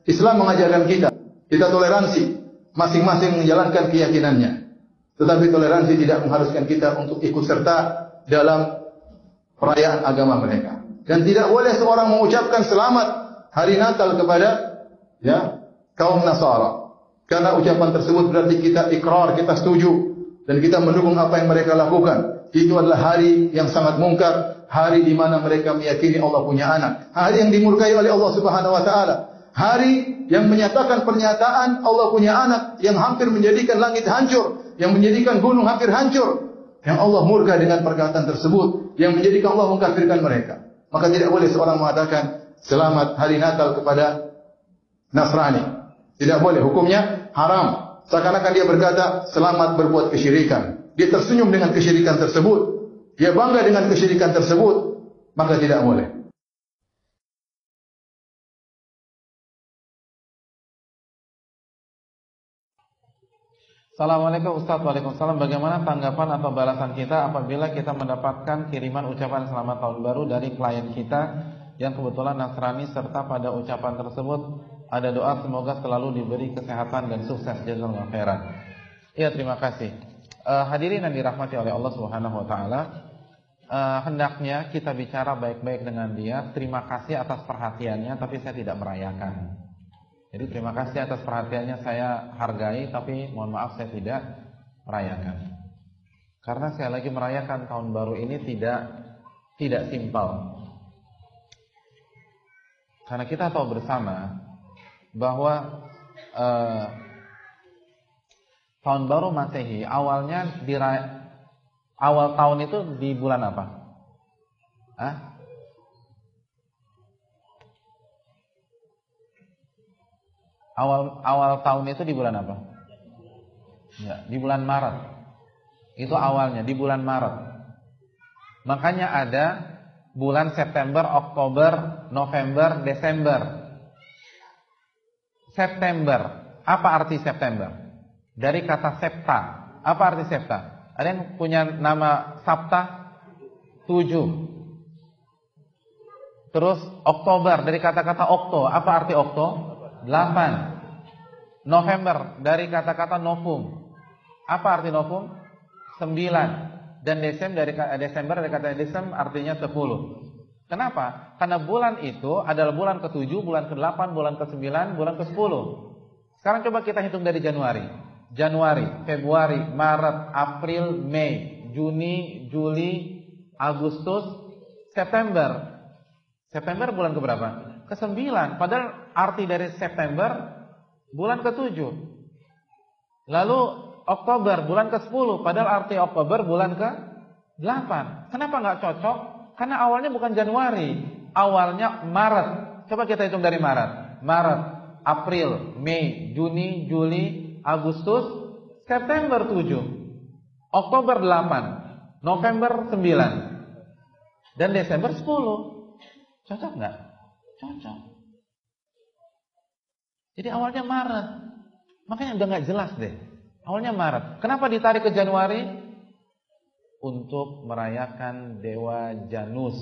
Islam mengajarkan kita toleransi, masing-masing menjalankan keyakinannya. Tetapi toleransi tidak mengharuskan kita untuk ikut serta dalam perayaan agama mereka. Dan tidak boleh seorang mengucapkan selamat hari Natal kepada kaum Nasara. Karena ucapan tersebut berarti kita ikrar, kita setuju dan kita mendukung apa yang mereka lakukan. Itu adalah hari yang sangat mungkar, hari di mana mereka meyakini Allah punya anak, hari yang dimurkai oleh Allah Subhanahu wa taala, hari yang menyatakan pernyataan Allah punya anak yang hampir menjadikan langit hancur, yang menjadikan gunung hampir hancur, yang Allah murka dengan perkataan tersebut, yang menjadikan Allah mengkafirkan mereka. Maka tidak boleh seorang mengatakan selamat hari Natal kepada Nasrani. Tidak boleh, hukumnya haram. Seakan-akan dia berkata selamat berbuat kesyirikan. Dia tersenyum dengan kesyirikan tersebut, dia bangga dengan kesyirikan tersebut, maka tidak boleh. Assalamualaikum Ustaz. Waalaikumsalam. Bagaimana tanggapan atau balasan kita apabila kita mendapatkan kiriman ucapan selamat tahun baru dari klien kita yang kebetulan Nasrani, serta pada ucapan tersebut ada doa semoga selalu diberi kesehatan dan sukses. Jazakallahu khairan. Iya, terima kasih. Hadirin yang dirahmati oleh Allah Subhanahu wa taala, hendaknya kita bicara baik-baik dengan dia. Terima kasih atas perhatiannya, tapi saya tidak merayakan. Jadi terima kasih atas perhatiannya, saya hargai, tapi mohon maaf saya tidak merayakan. Karena saya lagi merayakan tahun baru ini tidak simpel. Karena kita tahu bersama bahwa tahun baru Masehi awalnya awal tahun itu di bulan apa? Awal tahun itu di bulan apa? Ya, di bulan Maret. Itu awalnya di bulan Maret. Makanya ada bulan September, Oktober, November, Desember. September. Apa arti September? Dari kata septa. Apa arti septa? Ada yang punya nama Sabta? 7. Terus Oktober, dari kata-kata okto. Apa arti okto? 8. November, dari kata-kata novum. Apa arti novum? 9. Dan Desember, dari kata Desem artinya 10. Kenapa? Karena bulan itu adalah bulan ke-7, bulan ke-8, bulan ke-9, bulan ke-10. Sekarang coba kita hitung dari Januari. Januari, Februari, Maret, April, Mei, Juni, Juli, Agustus, September. September bulan keberapa? Ke-9. Padahal arti dari September bulan ke-7. Lalu Oktober bulan ke-10. Padahal arti Oktober bulan ke-8. Kenapa nggak cocok? Karena awalnya bukan Januari, awalnya Maret. Coba kita hitung dari Maret. Maret, April, Mei, Juni, Juli, Agustus, September 7, Oktober 8, November 9, dan Desember 10. Cocok nggak? Cocok. Jadi awalnya Maret. Makanya udah nggak jelas deh. Awalnya Maret. Kenapa ditarik ke Januari? Untuk merayakan dewa Janus.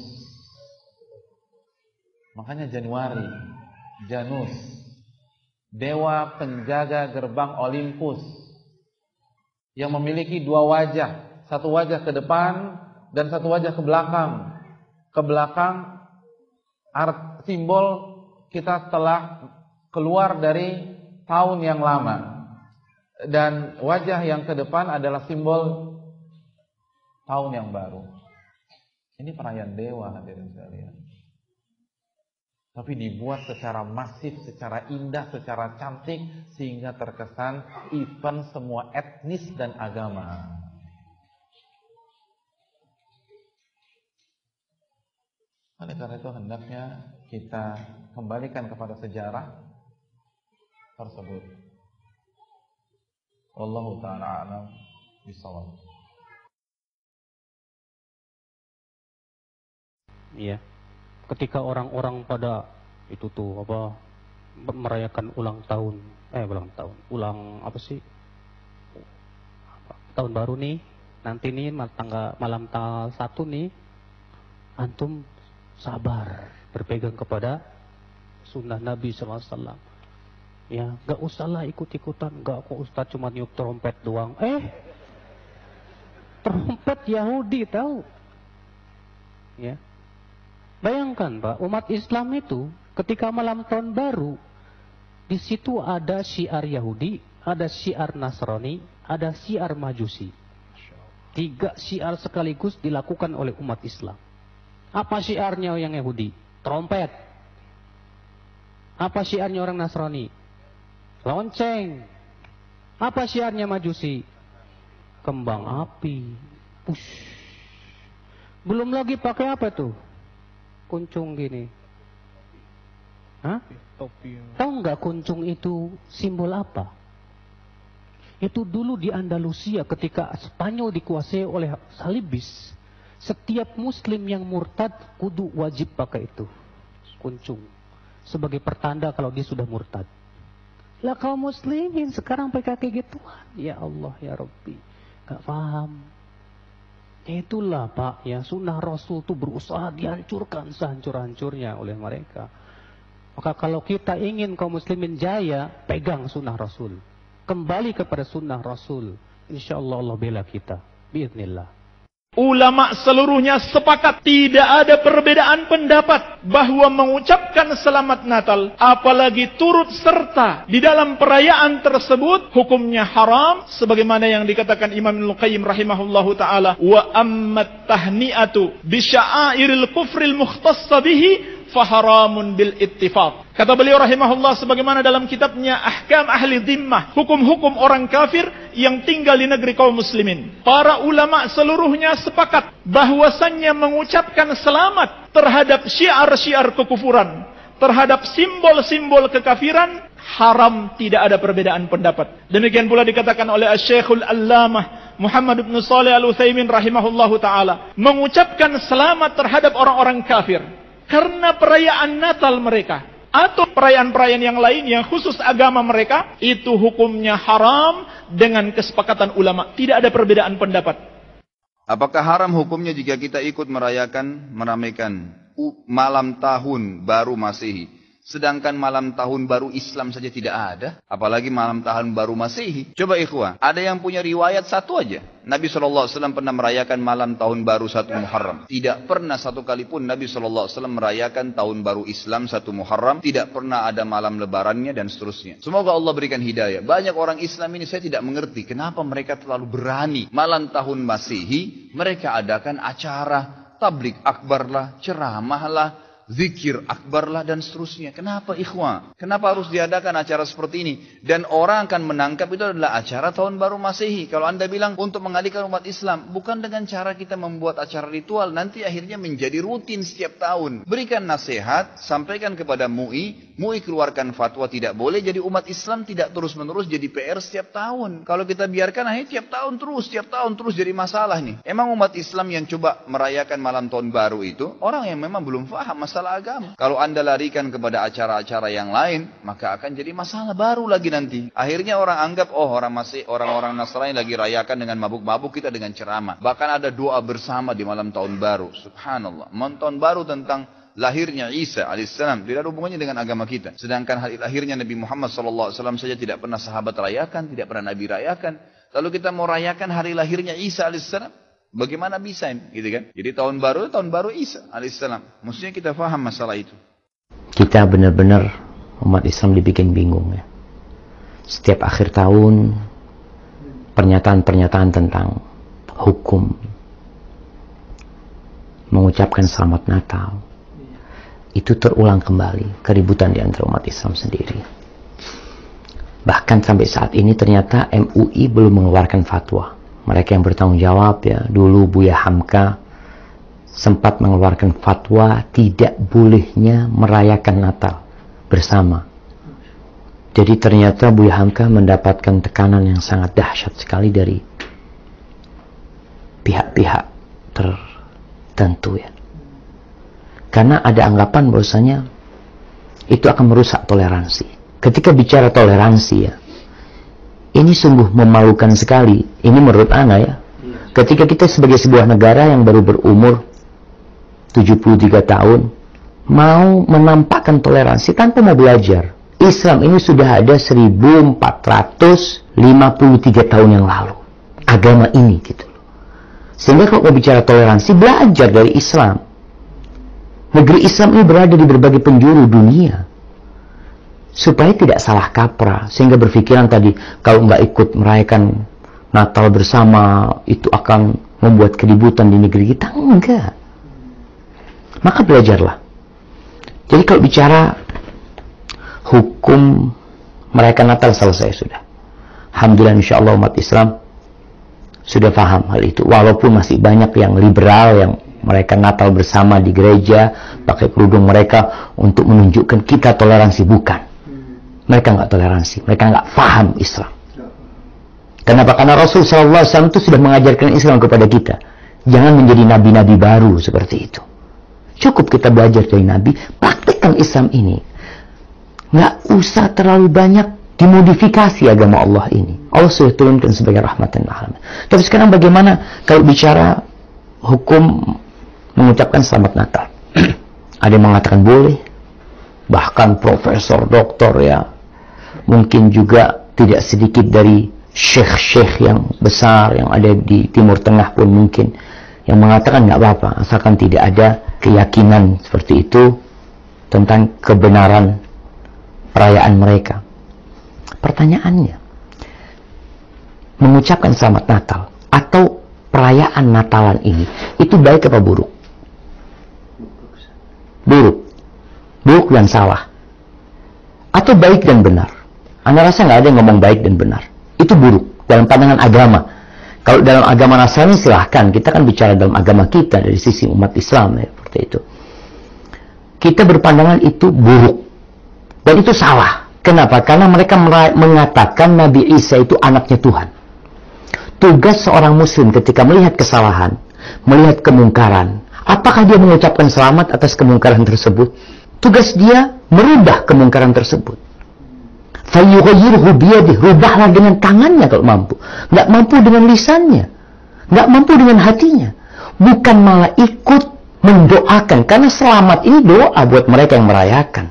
Makanya Januari, Janus, dewa penjaga gerbang Olympus, yang memiliki 2 wajah, satu wajah ke depan dan satu wajah ke belakang. Ke belakang simbol kita telah keluar dari tahun yang lama, dan wajah yang ke depan adalah simbol tahun yang baru. Ini perayaan dewa, hadirin sekalian. Tapi dibuat secara masif, secara indah, secara cantik, sehingga terkesan event semua etnis dan agama. Oleh karena itu hendaknya kita kembalikan kepada sejarah tersebut. Wallahu ta'ala a'lam bishawab. Iya. Ketika orang-orang pada itu tuh merayakan ulang tahun, ulang tahun baru nih, nanti nih malam tanggal 1 nih, antum sabar, berpegang kepada sunnah Nabi SAW. Ya, nggak usahlah ikut-ikutan. Nggak, kok Ustaz cuma niup trompet doang. Trompet Yahudi tahu. Ya. Bayangkan Pak, umat Islam itu ketika malam tahun baru, di situ ada syiar Yahudi, ada syiar Nasrani, ada syiar Majusi. 3 syiar sekaligus dilakukan oleh umat Islam. Apa syiarnya yang Yahudi? Trompet. Apa syiarnya orang Nasrani? Lonceng. Apa syiarnya Majusi? Kembang api. Push. Belum lagi pakai apa tuh? Kuncung gini. Hah? Tahu nggak kuncung itu simbol apa? Itu dulu di Andalusia ketika Spanyol dikuasai oleh Salibis. Setiap muslim yang murtad kudu wajib pakai itu. Kuncung. Sebagai pertanda kalau dia sudah murtad. Lah kaum muslimin sekarang pakai kayak gituan. Ya Allah ya Rabbi. Gak paham. Itulah Pak ya, sunnah Rasul itu berusaha dihancurkan sehancur-hancurnya oleh mereka. Maka kalau kita ingin kaum muslimin jaya, pegang sunnah Rasul. Kembali kepada sunnah Rasul. Insya Allah Allah bela kita. Biiznillah. Ulama seluruhnya sepakat tidak ada perbedaan pendapat bahwa mengucapkan selamat Natal apalagi turut serta di dalam perayaan tersebut hukumnya haram sebagaimana yang dikatakan Imam Ibnu Qayyim rahimahullahu taala wa ammat tahni'atu bi sya'airil kufril mukhtassa bihi faharamun bil ittifaq. Kata beliau rahimahullah sebagaimana dalam kitabnya Ahkam Ahli Dhimmah, hukum-hukum orang kafir yang tinggal di negeri kaum muslimin. Para ulama seluruhnya sepakat bahwasannya mengucapkan selamat terhadap syiar-syiar kekufuran, terhadap simbol-simbol kekafiran haram, tidak ada perbedaan pendapat. Demikian pula dikatakan oleh Syekhul Allamah Muhammad bin Shalih Al-Utsaimin rahimahullahu taala, mengucapkan selamat terhadap orang-orang kafir karena perayaan Natal mereka atau perayaan-perayaan yang lain yang khusus agama mereka, itu hukumnya haram dengan kesepakatan ulama. Tidak ada perbedaan pendapat. Apakah haram hukumnya jika kita ikut meramaikan malam tahun baru Masehi? Sedangkan malam tahun baru Islam saja tidak ada, apalagi malam tahun baru Masehi. Coba ikhwah, ada yang punya riwayat satu aja. Nabi SAW pernah merayakan malam tahun baru 1 Muharram. Tidak pernah satu kali pun Nabi SAW merayakan tahun baru Islam 1 Muharram. Tidak pernah ada malam lebarannya dan seterusnya. Semoga Allah berikan hidayah. Banyak orang Islam ini saya tidak mengerti kenapa mereka terlalu berani. Malam tahun Masehi mereka adakan acara tablik akbar lah, ceramah lah, zikir akbar lah dan seterusnya. Kenapa ikhwah? Kenapa harus diadakan acara seperti ini? Dan orang akan menangkap itu adalah acara tahun baru Masehi. Kalau anda bilang untuk mengalihkan umat Islam, bukan dengan cara kita membuat acara ritual, nanti akhirnya menjadi rutin setiap tahun. Berikan nasihat, sampaikan kepada MUI, MUI keluarkan fatwa tidak boleh, jadi umat Islam tidak terus-menerus jadi PR setiap tahun. Kalau kita biarkan akhirnya tiap tahun terus jadi masalah nih. Emang umat Islam yang coba merayakan malam tahun baru itu, orang yang memang belum paham masalah agama. Kalau anda larikan kepada acara-acara yang lain, maka akan jadi masalah baru lagi nanti. Akhirnya orang anggap, oh orang-orang Nasrani lagi rayakan dengan mabuk-mabuk, kita dengan ceramah. Bahkan ada doa bersama di malam tahun baru. Subhanallah. Malam tahun baru tentang lahirnya Isa alaihissalam tidak ada hubungannya dengan agama kita. Sedangkan hari lahirnya Nabi Muhammad SAW saja tidak pernah sahabat rayakan, tidak pernah Nabi rayakan. Lalu kita mau rayakan hari lahirnya Isa alaihissalam, bagaimana bisa ini, gitu kan? Jadi tahun baru Isa alaihissalam. Maksudnya kita faham masalah itu. Kita benar-benar umat Islam dibikin bingung ya. Setiap akhir tahun pernyataan-pernyataan tentang hukum mengucapkan selamat Natal itu terulang kembali, keributan di antara umat Islam sendiri. Bahkan sampai saat ini ternyata MUI belum mengeluarkan fatwa. Mereka yang bertanggung jawab ya, dulu Buya Hamka sempat mengeluarkan fatwa tidak bolehnya merayakan Natal bersama. Jadi ternyata Buya Hamka mendapatkan tekanan yang sangat dahsyat sekali dari pihak-pihak tertentu ya. Karena ada anggapan bahwasanya itu akan merusak toleransi. Ketika bicara toleransi ya, ini sungguh memalukan sekali. Ini menurut ana ya. Ketika kita sebagai sebuah negara yang baru berumur 73 tahun mau menampakkan toleransi tanpa mau belajar, Islam ini sudah ada 1453 tahun yang lalu. Agama ini gitu. Sehingga kalau mau bicara toleransi, belajar dari Islam. Negeri Islam ini berada di berbagai penjuru dunia. Supaya tidak salah kaprah. Sehingga berpikiran tadi, kalau nggak ikut merayakan Natal bersama, itu akan membuat keributan di negeri kita. Enggak. Maka belajarlah. Jadi kalau bicara hukum merayakan Natal selesai sudah. Alhamdulillah insyaAllah umat Islam sudah paham hal itu. Walaupun masih banyak yang liberal yang merayakan Natal bersama di gereja, pakai kerudung mereka untuk menunjukkan kita toleransi. Bukan. Mereka nggak toleransi. Mereka nggak paham Islam. Kenapa? Karena Rasul SAW itu sudah mengajarkan Islam kepada kita. Jangan menjadi nabi-nabi baru seperti itu. Cukup kita belajar dari Nabi, praktekkan Islam ini. Nggak usah terlalu banyak dimodifikasi agama Allah ini. Allah sudah turunkan sebagai rahmatan lil alamin. Tapi sekarang bagaimana kalau bicara hukum mengucapkan selamat Natal? Ada yang mengatakan boleh, bahkan profesor, doktor ya, mungkin juga tidak sedikit dari syekh-syekh yang besar yang ada di Timur Tengah pun mungkin yang mengatakan nggak apa-apa asalkan tidak ada keyakinan seperti itu tentang kebenaran perayaan mereka. Pertanyaannya, mengucapkan selamat Natal atau perayaan Natalan ini itu baik apa buruk? Buruk. Buruk dan salah. Atau baik dan benar? Anda rasa nggak ada yang ngomong baik dan benar. Itu buruk dalam pandangan agama. Kalau dalam agama Nasrani silahkan, kita kan bicara dalam agama kita dari sisi umat Islam ya, seperti itu. Kita berpandangan itu buruk dan itu salah. Kenapa? Karena mereka mengatakan Nabi Isa itu anaknya Tuhan. Tugas seorang muslim ketika melihat kesalahan, melihat kemungkaran, apakah dia mengucapkan selamat atas kemungkaran tersebut? Tugas dia merubah kemungkaran tersebut. Fayyughayyirhu biyadihi, rubahlah dengan tangannya kalau mampu. Nggak mampu dengan lisannya, nggak mampu dengan hatinya. Bukan malah ikut mendoakan, karena selamat ini doa buat mereka yang merayakan.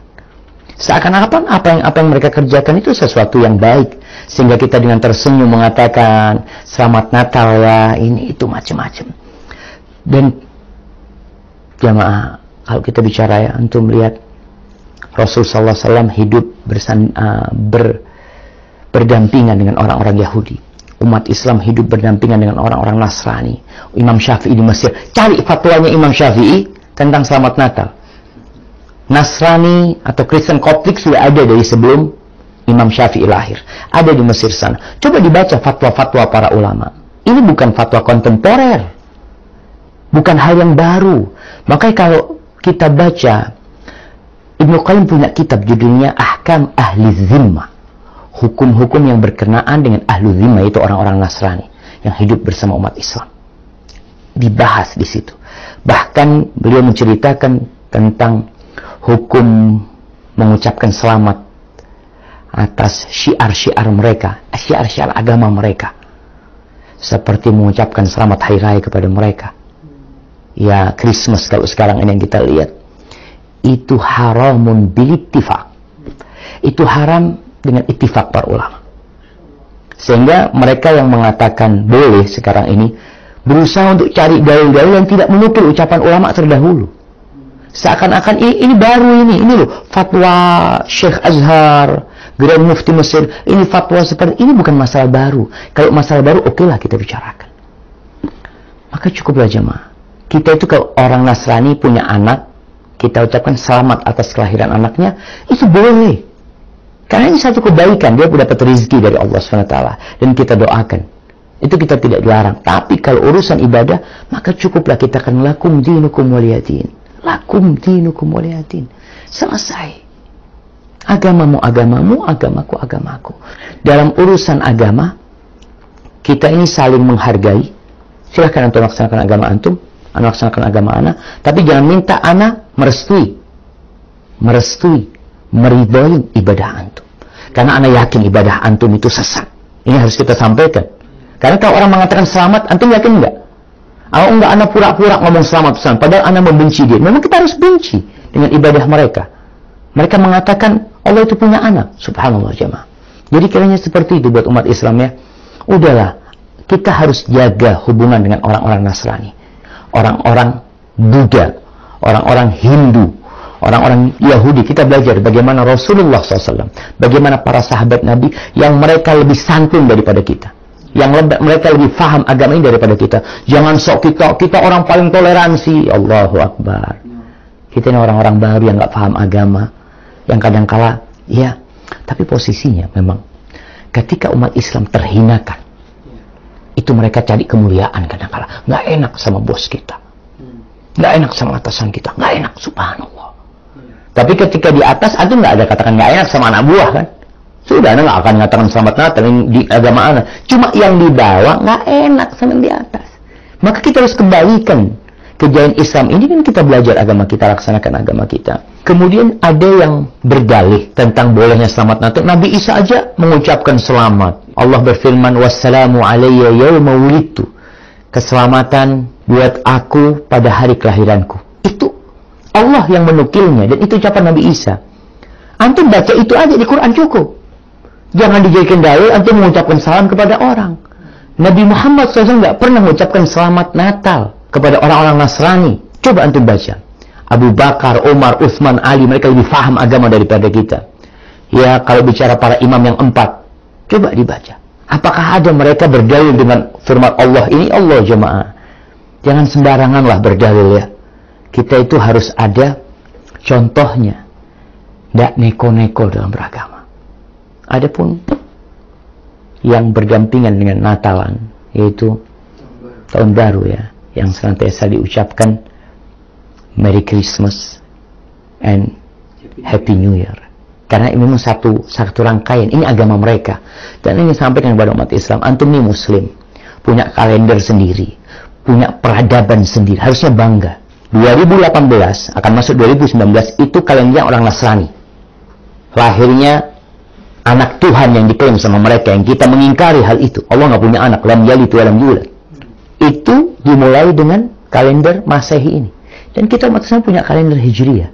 Seakan-akan apa yang mereka kerjakan itu sesuatu yang baik, sehingga kita dengan tersenyum mengatakan selamat Natal ya, ini itu macam-macam. Dan jamaah, kalau kita bicara ya, antum lihat Rasulullah SAW hidup berdampingan dengan orang-orang Yahudi. Umat Islam hidup berdampingan dengan orang-orang Nasrani. Imam Syafi'i di Mesir. Cari fatwanya Imam Syafi'i tentang selamat Natal. Nasrani atau Kristen Koptik sudah ada dari sebelum Imam Syafi'i lahir. Ada di Mesir sana. Coba dibaca fatwa-fatwa para ulama. Ini bukan fatwa kontemporer. Bukan hal yang baru. Makanya kalau kita baca, Ibnu Qayyim punya kitab judulnya Ahkam Ahli Zimmah. Hukum-hukum yang berkenaan dengan Ahlu Zimmah, itu orang-orang Nasrani yang hidup bersama umat Islam. Dibahas di situ. Bahkan beliau menceritakan tentang hukum mengucapkan selamat atas syiar-syiar mereka, syiar-syiar agama mereka. Seperti mengucapkan selamat hari raya kepada mereka. Ya, Christmas kalau sekarang ini yang kita lihat. Itu haramun bilittifaq. Itu haram dengan ittifaq para ulama. Sehingga mereka yang mengatakan boleh sekarang ini berusaha untuk cari dalil-dalil yang tidak menukil ucapan ulama terdahulu. Seakan-akan ini baru ini loh fatwa Syekh Azhar, Grand Mufti Mesir, ini fatwa seperti ini, bukan masalah baru. Kalau masalah baru okelah kita bicarakan. Maka cukuplah jemaah. Kita itu kalau orang Nasrani punya anak, kita ucapkan selamat atas kelahiran anaknya, itu boleh. Karena ini satu kebaikan, dia dapat rezeki dari Allah SWT. Dan kita doakan. Itu kita tidak dilarang. Tapi kalau urusan ibadah, maka cukuplah kita akan lakum dinukum waliyadin. Lakum dinukum waliyadin. Selesai. Agamamu agamamu, agamaku agamaku. Dalam urusan agama, kita ini saling menghargai. Silahkan antum laksanakan agama antum, anak laksanakan agama anak, tapi jangan minta anak merestui, meridhoi ibadah antum. Karena anak yakin ibadah antum itu sesat. Ini harus kita sampaikan. Karena kalau orang mengatakan selamat, antum yakin enggak? Kalau enggak, anak pura-pura ngomong selamat, padahal anak membenci dia. Memang kita harus benci dengan ibadah mereka. Mereka mengatakan Allah itu punya anak, subhanallah jemaah. Jadi kiranya seperti itu buat umat Islam ya. Udahlah, kita harus jaga hubungan dengan orang-orang Nasrani, orang-orang Buddha, orang-orang Hindu, orang-orang Yahudi. Kita belajar bagaimana Rasulullah SAW, bagaimana para sahabat Nabi yang mereka lebih santun daripada kita, yang mereka lebih paham agama ini daripada kita. Jangan sok kita orang paling toleransi. Allahu Akbar. Kita ini orang-orang baru yang nggak paham agama, yang kadang-kala ya. Tapi posisinya memang ketika umat Islam terhinakan, itu mereka cari kemuliaan kadang-kala. Nggak enak sama bos kita, nggak enak sama atasan kita, nggak enak, subhanallah. Tapi ketika di atas, antum nggak ada katakan nggak enak sama anak buah kan? Sudah, anda nggak akan mengatakan selamat Natal di agama anda. Cuma yang di bawah nggak enak sama yang di atas. Maka kita harus kembalikan kejayaan Islam ini, kan kita belajar agama kita, laksanakan agama kita. Kemudian ada yang berdalih tentang bolehnya selamat Natal. Nabi Isa aja mengucapkan selamat. Allah berfirman, wassalamu alayya yawma wulidtu. Keselamatan buat aku pada hari kelahiranku. Itu Allah yang menukilnya, dan itu ucapan Nabi Isa. Antum baca itu aja di Quran cukup. Jangan dijadikan dalil antum mengucapkan salam kepada orang. Nabi Muhammad SAW nggak pernah mengucapkan selamat Natal kepada orang-orang Nasrani. Coba antum baca. Abu Bakar, Umar, Utsman, Ali, mereka lebih paham agama daripada kita. Ya, kalau bicara para imam yang 4, coba dibaca. Apakah ada mereka berdalil dengan firman Allah ini? Allah jemaah. Jangan sembaranganlah berdalil ya. Kita itu harus ada contohnya. Tidak neko-neko dalam beragama. Adapun yang berdampingan dengan Natalan, yaitu tahun baru ya, yang senantiasa diucapkan Merry Christmas and Happy New Year. Karena ini memang satu rangkaian, ini agama mereka. Dan ini sampaikan kepada umat Islam, antum ini muslim, punya kalender sendiri, punya peradaban sendiri, harusnya bangga. 2018 akan masuk 2019 itu kalendernya orang Nasrani. Lahirnya anak Tuhan yang diklaim sama mereka, yang kita mengingkari hal itu. Allah nggak punya anak, lam yalid wa lam yulad. Itu dimulai dengan kalender Masehi ini. Dan kita umat Islam punya kalender Hijriyah.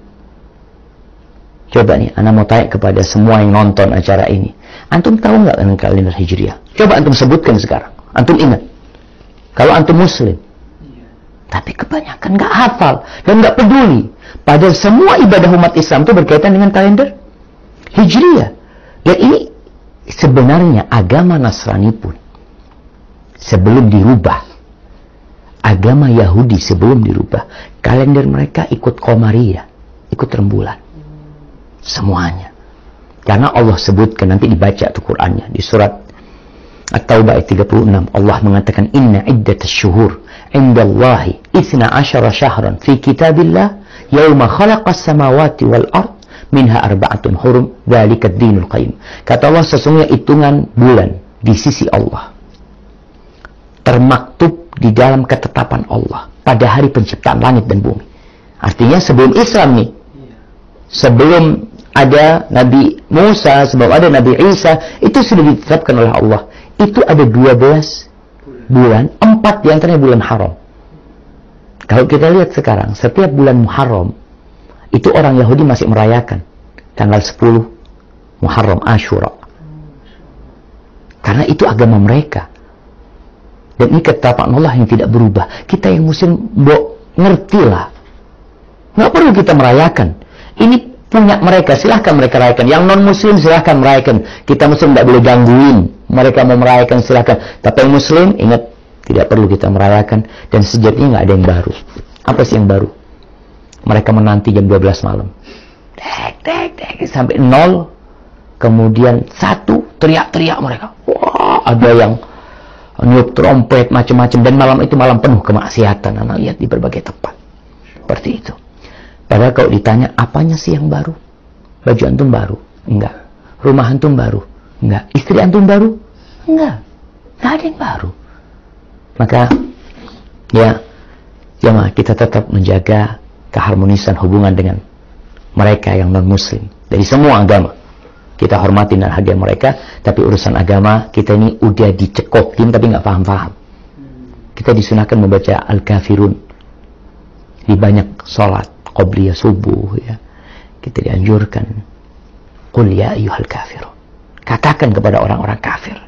Coba nih, anak mau tanya kepada semua yang nonton acara ini. Antum tahu nggak dengan kalender Hijriyah? Coba antum sebutkan sekarang. Antum ingat. Kalau antum muslim. Tapi kebanyakan nggak hafal dan nggak peduli. Padahal semua ibadah umat Islam itu berkaitan dengan kalender Hijriyah. Dan ini sebenarnya agama Nasrani pun sebelum dirubah, agama Yahudi sebelum dirubah, kalender mereka ikut Qamariyah, ikut rembulan. Semuanya. Karena Allah sebutkan, nanti dibaca tuh Qur'annya di surat At-Taubah ayat 36. Allah mengatakan, inna iddatas syuhur indallahi 12 syahran fi kitabillah yauma khalaqas samawati wal ard minha arba'atun hurum dzalika ad-dinul qayyim. Kata Allah, sesungguhnya hitungan bulan di sisi Allah termaktub di dalam ketetapan Allah pada hari penciptaan langit dan bumi. Artinya sebelum Islam nih, sebelum ada Nabi Musa, sebelum ada Nabi Isa, itu sudah ditetapkan oleh Allah. Itu ada 12 bulan, 4 diantaranya bulan haram. Kalau kita lihat sekarang, setiap bulan Muharram, itu orang Yahudi masih merayakan tanggal 10 Muharram, Ashura. Karena itu agama mereka. Dan ini ketetapan Allah yang tidak berubah. Kita yang muslim, ngertilah. Nggak perlu kita merayakan. Ini punya mereka, silahkan mereka rayakan. Yang non-muslim silahkan merayakan. Kita muslim tidak boleh gangguin. Mereka mau merayakan silahkan. Tapi yang muslim, ingat, tidak perlu kita merayakan. Dan sejatinya nggak ada yang baru. Apa sih yang baru? Mereka menanti jam 12 malam. Dek, sampai 0. Kemudian 1, teriak-teriak mereka. Wah, ada yang niup trompet, macam-macam. Dan malam itu malam penuh kemaksiatan. Anak lihat di berbagai tempat. Seperti itu. Padahal kalau ditanya, apanya sih yang baru? Baju antum baru? Enggak. Rumah antum baru? Enggak. Istri antum baru? Enggak. Enggak ada yang baru. Maka, ya, jemaah, kita tetap menjaga keharmonisan hubungan dengan mereka yang non-muslim. Dari semua agama. Kita hormati dan hargai mereka, tapi urusan agama, kita ini udah dicekokin, tapi nggak paham-paham. Kita disunahkan membaca Al-Kafirun di banyak sholat. Qobliyah subuh ya. Kita dianjurkan Qul ya ayyuhal kafirun. Katakan kepada orang-orang kafir,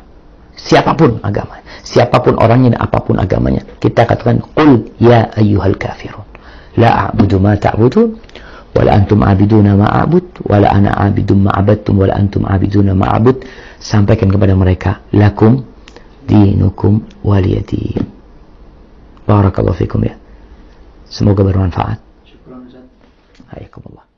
siapapun agama, siapapun orangnya dan apapun agamanya, kita katakan qul ya ayyuhal kafirun. La a'budu ma ta'budun wa la antum 'abiduna ma a'bud wa la ana 'abidun ma 'abadtum wa la antum 'abiduna ma a'bud. Sampaikan kepada mereka, lakum dinukum waliyadin. Barakallahu fikum ya. Semoga bermanfaat. Syukran Ustaz. Hayakumullah.